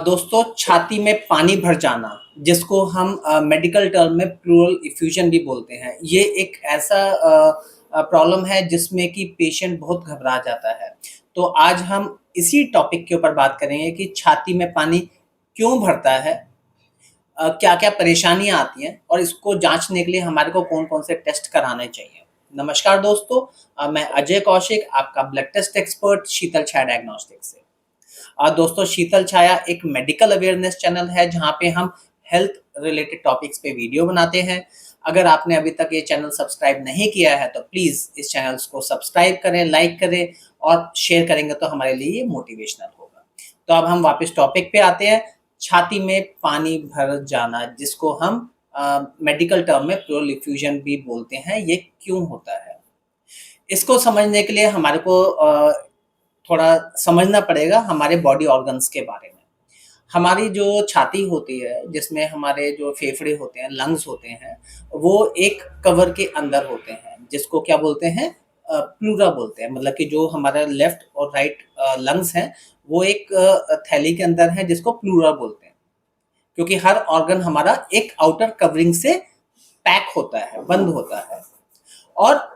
दोस्तों छाती में पानी भर जाना जिसको हम मेडिकल टर्म में प्लूरल इफ्यूजन भी बोलते हैं। ये एक ऐसा प्रॉब्लम है जिसमें कि पेशेंट बहुत घबरा जाता है। तो आज हम इसी टॉपिक के ऊपर बात करेंगे कि छाती में पानी क्यों भरता है, क्या-क्या परेशानियाँ आती हैं और इसको जाँचने के लिए हमारे को कौन-कौन से टेस्ट कराने चाहिए। नमस्कार दोस्तों, मैं अजय कौशिक आपका ब्लड टेस्ट एक्सपर्ट शीतल छाया डायग्नोस्टिक्स से। दोस्तों शीतल छाया एक मेडिकल अवेयरनेस चैनल है जहाँ पे हम हेल्थ रिलेटेड टॉपिक्स पे वीडियो बनाते हैं। अगर आपने अभी तक ये चैनल सब्सक्राइब नहीं किया है तो प्लीज़ इस चैनल को सब्सक्राइब करें, लाइक करें और शेयर करेंगे तो हमारे लिए ये मोटिवेशनल होगा। तो अब हम वापस टॉपिक पे आते हैं, छाती में पानी भर जाना जिसको हम मेडिकल टर्म में प्लूरल इफ्यूजन भी बोलते हैं, ये क्यों होता है? इसको समझने के लिए हमारे को थोड़ा समझना पड़ेगा हमारे बॉडी ऑर्गन्स के बारे में। हमारी जो छाती होती है, जिसमें हमारे जो फेफड़े होते हैं, लंग्स होते हैं, वो एक कवर के अंदर होते हैं, जिसको क्या बोलते हैं प्लूरा बोलते हैं। मतलब कि जो हमारा लेफ्ट और राइट लंग्स हैं, वो एक थैली के अंदर है जिसको प्लूरा बोलते हैं। क्योंकि हर ऑर्गन हमारा एक आउटर कवरिंग से पैक होता है, बंद होता है। और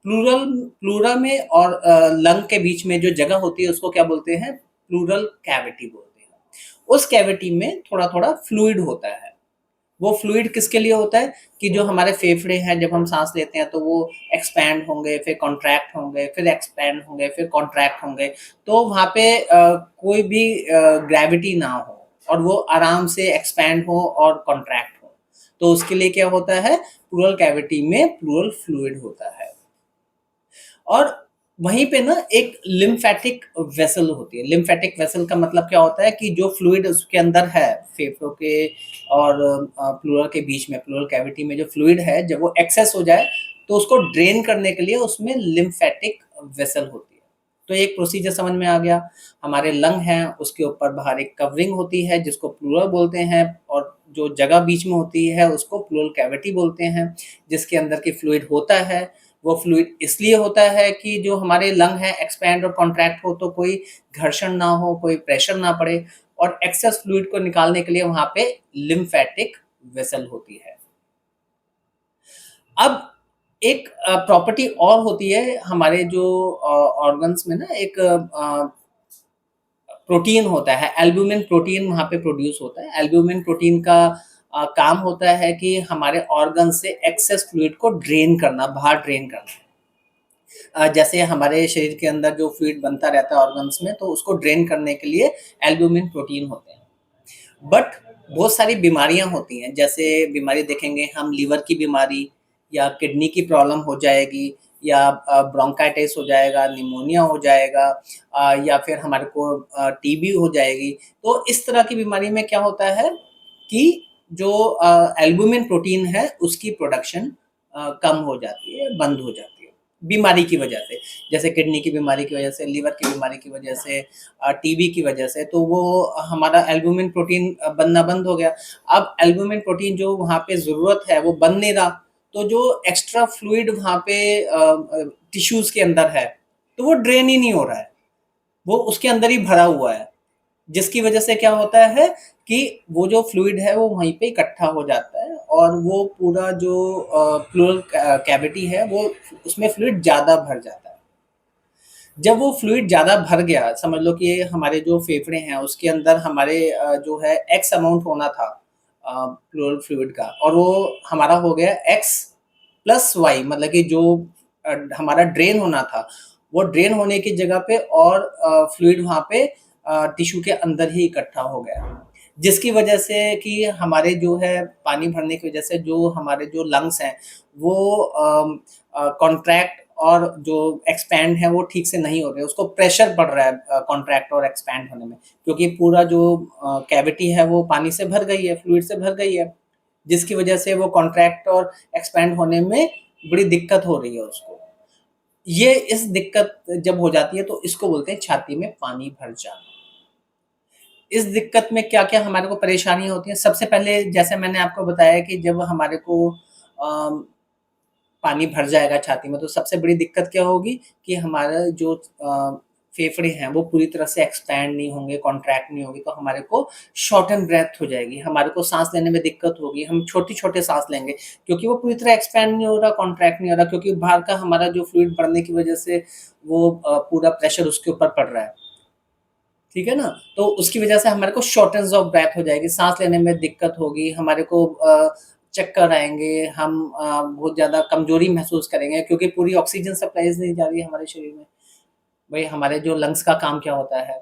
प्लूरल प्लूरा में और लंग के बीच में जो जगह होती है उसको क्या बोलते हैं? प्लूरल कैविटी बोलते हैं। उस कैविटी में थोड़ा-थोड़ा फ्लूइड होता है। वो फ्लूइड किसके लिए होता है? कि जो हमारे फेफड़े हैं जब हम साँस लेते हैं तो वो एक्सपैंड होंगे, फिर कॉन्ट्रैक्ट होंगे, फिर एक्सपैंड होंगे, फिर कॉन्ट्रैक्ट होंगे। तो वहाँ पे कोई भी ग्रेविटी ना हो और वो आराम से एक्सपैंड हो और कॉन्ट्रैक्ट हो। तो उसके लिए क्या होता है? प्लूरल कैविटी में प्लूरल फ्लूइड होता है। और वहीं पे ना एक लिम्फैटिक वेसल होती है। लिम्फैटिक वेसल का मतलब क्या होता है कि जो फ्लूइड उसके अंदर है, फेफड़ों के और प्लूरा के बीच में, प्लूरल कैविटी में जो फ्लूइड है, जब वो एक्सेस हो जाए, तो उसको ड्रेन करने के लिए उसमें लिम्फैटिक वेसल होती है। तो एक प्रोसीजर समझ में आ गया। हमारे लंग हैं, उसके ऊपर बाहर एक कवरिंग होती है, जिसको प्लूरा बोलते हैं और जो जगह बीच में होती है, उसको प्लूरल कैविटी बोलते हैं, जिसके अंदर की फ्लूइड होता है। वो फ्लूइड इसलिए होता है कि जो हमारे लंग हैं एक्सपैंड और कॉन्ट्रैक्ट हो तो कोई घर्षण ना हो, कोई प्रेशर ना पड़े और एक्सेस फ्लूइड को निकालने के लिए वहाँ पे लिम्फैटिक वेसल होती है। अब एक प्रॉपर्टी और होती है हमारे जो ऑर्गन्स में ना एक प्रोटीन होता है, एल्ब्यूमिन प्रोटीन वहाँ पे प्रोड्यूस होता है। एल्ब्यूमिन प्रोटीन का काम होता है कि हमारे ऑर्गन से एक्सेस फ्लूइड को ड्रेन करना, बाहर ड्रेन करना। जैसे हमारे शरीर के अंदर जो फ्लूइड बनता रहता है ऑर्गन्स में, तो उसको ड्रेन करने के लिए एल्ब्यूमिन प्रोटीन होते हैं। बट बहुत सारी बीमारियां होती हैं, जैसे बीमारी देखेंगे हम, लीवर की बीमारी या किडनी की प्रॉब्लम हो जाएगी या ब्रोंकाइटिस हो जाएगा, निमोनिया हो जाएगा या फिर हमारे को टीबी हो जाएगी। तो इस तरह की बीमारी में क्या होता है कि जो एल्बुमिन प्रोटीन है उसकी प्रोडक्शन कम हो जाती है, बंद हो जाती है बीमारी की वजह से। जैसे किडनी की बीमारी की वजह से, लीवर की बीमारी की वजह से, टीबी की वजह से, तो वो हमारा एल्बुमिन प्रोटीन बनना बंद हो गया। अब एल्बुमिन प्रोटीन जो वहाँ पे ज़रूरत है वो बन नहीं रहा, तो जो एक्स्ट्रा फ्लूइड वहाँ पे टिश्यूज़ के अंदर है, तो वो ड्रेन ही नहीं हो रहा है, वो उसके अंदर ही भरा हुआ है। जिसकी वजह से क्या होता है कि वो जो फ्लूइड है वो वहीं पे इकट्ठा हो जाता है और वो पूरा जो प्लूरल कैविटी है वो उसमें फ्लूइड ज़्यादा भर जाता है। जब वो फ्लूइड ज़्यादा भर गया, समझ लो कि हमारे जो फेफड़े हैं उसके अंदर हमारे जो है एक्स अमाउंट होना था प्लूरल फ्लूइड का, और वो हमारा हो गया एक्स प्लस वाई, मतलब कि जो हमारा ड्रेन होना था वो ड्रेन होने की जगह पे और फ्लूइड वहाँ पे टिश्यू के अंदर ही इकट्ठा हो गया। जिसकी वजह से कि हमारे जो है पानी भरने की वजह से जो हमारे जो लंग्स हैं वो कॉन्ट्रैक्ट और जो एक्सपैंड है वो ठीक से नहीं हो रहे, उसको प्रेशर पड़ रहा है कॉन्ट्रैक्ट और एक्सपैंड होने में, क्योंकि पूरा जो कैविटी है वो पानी से भर गई है, फ्लूइड से भर गई है, जिसकी वजह से वो कॉन्ट्रैक्ट और एक्सपैंड होने में बड़ी दिक्कत हो रही है उसको। ये इस दिक्कत जब हो जाती है तो इसको बोलते हैं छाती में पानी भर जाना। इस दिक्कत में क्या-क्या हमारे को परेशानियाँ होती हैं? सबसे पहले जैसे मैंने आपको बताया कि जब हमारे को पानी भर जाएगा छाती में तो सबसे बड़ी दिक्कत क्या होगी कि हमारा जो फेफड़े हैं वो पूरी तरह से एक्सपैंड नहीं होंगे, कॉन्ट्रैक्ट नहीं होंगे, तो हमारे को शॉर्टन ब्रेथ हो जाएगी, हमारे को साँस लेने में दिक्कत होगी, हम छोटे-छोटे साँस लेंगे क्योंकि वो पूरी तरह एक्सपैंड नहीं हो रहा, कॉन्ट्रैक्ट नहीं हो रहा क्योंकि बाहर का हमारा जो फ्लूइड बढ़ने की वजह से वो पूरा प्रेशर उसके ऊपर पड़ रहा है। ठीक है ना? तो उसकी वजह से हमारे को शॉर्टनेस ऑफ ब्रेथ हो जाएगी, साँस लेने में दिक्कत होगी, हमारे को चक्कर आएँगे, हम बहुत ज़्यादा कमज़ोरी महसूस करेंगे क्योंकि पूरी ऑक्सीजन सप्लाईज़ नहीं जा रही है हमारे शरीर में। भई हमारे जो लंग्स का काम क्या होता है?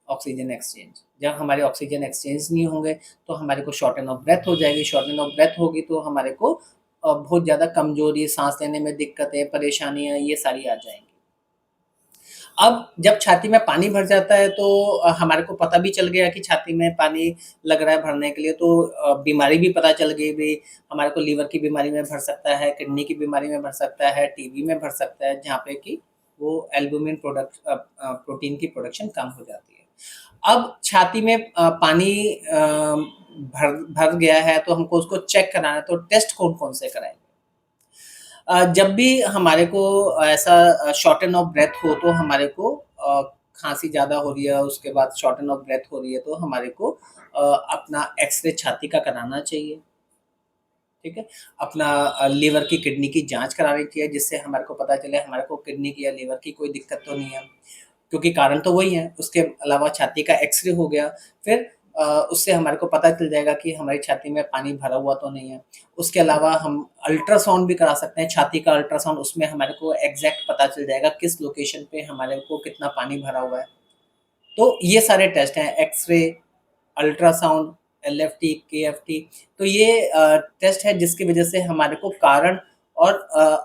Oxygen exchange. जब हमारे ऑक्सीजन एक्सचेंज नहीं होंगे, तो हमारे को शॉर्टन ऑफ ब्रेथ हो जाएगी, शॉर्टन ऑफ ब्रेथ होगी तो हमारे को बहुत ज़्यादा कमज़ोरी, साँस लेने में दिक्कतें, परेशानियाँ ये सारी आ जाएँगी। अब जब छाती में पानी भर जाता है तो हमारे को पता भी चल गया कि छाती में पानी लग रहा है भरने के लिए तो बीमारी भी पता चल गई भई हमारे को लीवर की बीमारी में भर सकता है, किडनी की बीमारी में भर सकता है, टीबी में भर सकता है, जहाँ पे कि वो एल्बुमिन प्रोटीन की प्रोडक्शन कम हो जाती है। अब छाती में पानी भर भर गया है तो हमको उसको चेक कराना है, तो टेस्ट कौन-कौन से कराएँगे? जब भी हमारे को ऐसा शॉर्टन ऑफ ब्रेथ हो तो हमारे को खाँसी ज़्यादा हो रही है, उसके बाद शॉर्टन ऑफ ब्रेथ हो रही है तो हमारे को अपना एक्स-रे छाती का कराना चाहिए, ठीक है? अपना लीवर की, किडनी की जाँच करानी चाहिए जिससे हमारे को पता चले हमारे को किडनी की या लीवर की कोई दिक्कत तो नहीं है। क्योंकि कारण तो वही है, उसके अलावा छाती का एक्स-रे हो गया, फिर उससे हमारे को पता चल जाएगा कि हमारी छाती में पानी भरा हुआ तो नहीं है। उसके अलावा हम अल्ट्रासाउंड भी करा सकते हैं, छाती का अल्ट्रासाउंड उसमें हमारे को एग्ज़ैक्ट पता चल जाएगा किस लोकेशन पे हमारे को कितना पानी भरा हुआ है। तो ये सारे टेस्ट हैं एक्स-रे, अल्ट्रासाउंड, एलएफटी, केएफटी तो ये टेस्ट है जिसकी वज़ह से हमारे को कारण और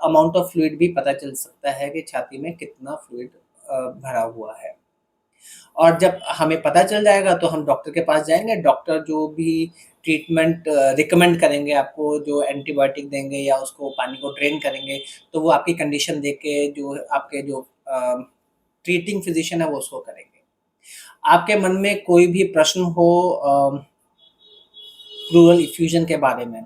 अमाउंट ऑफ फ्लूइड भी पता चल सकता है कि छाती में कितना फ्लूइड भरा हुआ है। और जब हमें पता चल जाएगा तो हम डॉक्टर के पास जाएँगे, डॉक्टर जो भी ट्रीटमेंट रिकमेंड करेंगे आपको, जो एंटीबायोटिक देंगे या उसको पानी को ड्रेन करेंगे, तो वो आपकी कंडीशन देख के जो आपके जो ट्रीटिंग फिज़िशियन है वो उसको करेंगे। आपके मन में कोई भी प्रश्न हो प्लूरल इफ्यूज़न के बारे में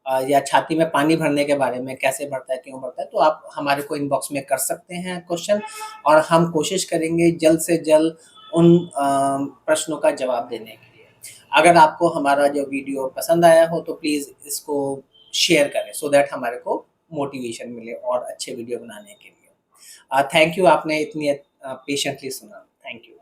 या छाती में पानी भरने के बारे में, कैसे भरता है, क्यों भरता है, तो आप हमारे को इनबॉक्स में कर सकते हैं क्वेश्चन और हम कोशिश करेंगे जल्द से जल्द उन प्रश्नों का जवाब देने के लिए। अगर आपको हमारा जो वीडियो पसंद आया हो तो प्लीज़ इसको शेयर करें सो दैट हमारे को मोटिवेशन मिले और अच्छे वीडियो बनाने के लिए। थैंक यू आपने इतनी पेशेंटली सुना। Thank you.